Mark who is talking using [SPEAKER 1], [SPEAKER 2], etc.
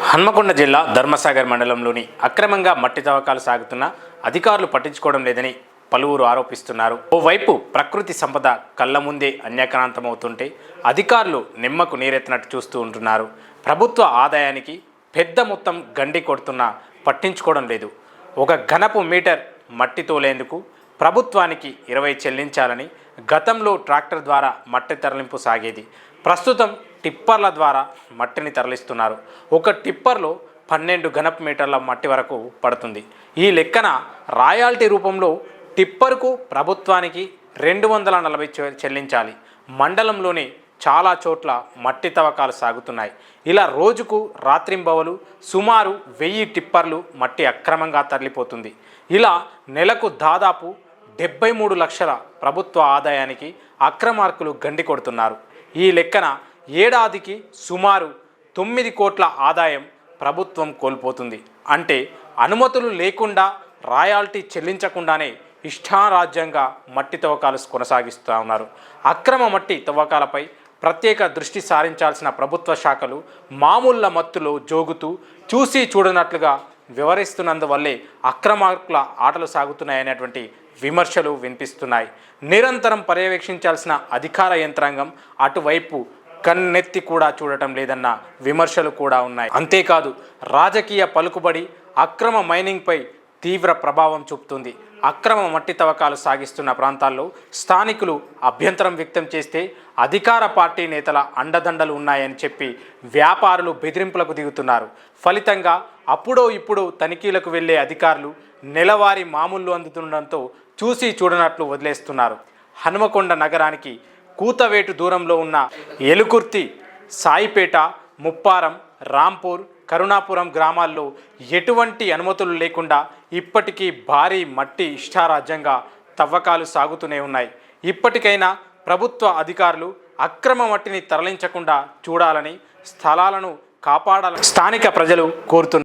[SPEAKER 1] హన్మకొండ జిల్లా ధర్మసాగర్ మండలంలోని అక్రమంగా మట్టి తవ్వకాలు సాగుతున్న అధికారులు పట్టించుకోవడం లేదని పలువురు ఆరోపిస్తున్నారు. ఓవైపు ప్రకృతి సంపద కళ్ళ ముందే అన్యాక్రాంతమవుతుంటే అధికారులు నిమ్మకు నీరెత్తినట్టు చూస్తూ ఉంటున్నారు. ప్రభుత్వ ఆదాయానికి పెద్ద మొత్తం గండి కొడుతున్నా పట్టించుకోవడం లేదు. ఒక ఘనపు మీటర్ మట్టి తోలేందుకు ప్రభుత్వానికి 20 చెల్లించాలని గతంలో ట్రాక్టర్ ద్వారా మట్టి తరలింపు సాగేది. ప్రస్తుతం టిప్పర్ల ద్వారా మట్టిని తరలిస్తున్నారు. ఒక టిప్పర్లో 12 ఘనపు మీటర్ల మట్టి వరకు పడుతుంది. ఈ లెక్కన రాయల్టీ రూపంలో టిప్పర్కు ప్రభుత్వానికి 240 చెల్లించాలి. మండలంలోని చాలా చోట్ల మట్టి తవ్వకాలు సాగుతున్నాయి. ఇలా రోజుకు రాత్రింబవలు సుమారు 1000 టిప్పర్లు మట్టి అక్రమంగా తరలిపోతుంది. ఇలా నెలకు దాదాపు 73 లక్షల ప్రభుత్వ ఆదాయానికి అక్రమార్కులు గండి కొడుతున్నారు. ఈ లెక్కన ఏడాదికి సుమారు 9 కోట్ల ఆదాయం ప్రభుత్వం కోల్పోతుంది. అంటే అనుమతులు లేకుండా రాయల్టీ చెల్లించకుండానే ఇష్టారాజ్యంగా మట్టి తవ్వకాలు కొనసాగిస్తూ ఉన్నారు. అక్రమ మట్టి తవ్వకాలపై ప్రత్యేక దృష్టి సారించాల్సిన ప్రభుత్వ శాఖలు మామూళ్ళ మత్తులో జోగుతూ చూసి చూడనట్లుగా వివరిస్తున్నందువల్లే అక్రమార్కుల ఆటలు సాగుతున్నాయనేటువంటి విమర్శలు వినిపిస్తున్నాయి. నిరంతరం పర్యవేక్షించాల్సిన అధికార యంత్రాంగం అటువైపు కన్నెత్తి కూడా చూడటం లేదన్న విమర్శలు కూడా ఉన్నాయి. అంతేకాదు రాజకీయ పలుకుబడి అక్రమ మైనింగ్పై తీవ్ర ప్రభావం చూపుతుంది. అక్రమ మట్టి తవ్వకాలు సాగిస్తున్న ప్రాంతాల్లో స్థానికులు అభ్యంతరం వ్యక్తం చేస్తే అధికార పార్టీ నేతల అండదండలు ఉన్నాయని చెప్పి వ్యాపారులు బెదిరింపులకు దిగుతున్నారు. ఫలితంగా అప్పుడో ఇప్పుడు తనిఖీలకు వెళ్లే అధికారులు నెలవారీ మామూళ్లు అందుతుండడంతో చూసి చూడనట్లు వదిలేస్తున్నారు. హనుమకొండ నగరానికి కూతవేటు దూరంలో ఉన్న ఎలుకుర్తి, సాయిపేట, ముప్పారం, రాంపూర్, కరుణాపురం గ్రామాల్లో ఎటువంటి అనుమతులు లేకుండా ఇప్పటికీ భారీ మట్టి ఇష్టారాజ్యంగా తవ్వకాలు సాగుతూనే ఉన్నాయి. ఇప్పటికైనా ప్రభుత్వ అధికారులు అక్రమ మట్టిని తరలించకుండా చూడాలని, స్థలాలను కాపాడాలని స్థానిక ప్రజలు కోరుతున్నారు.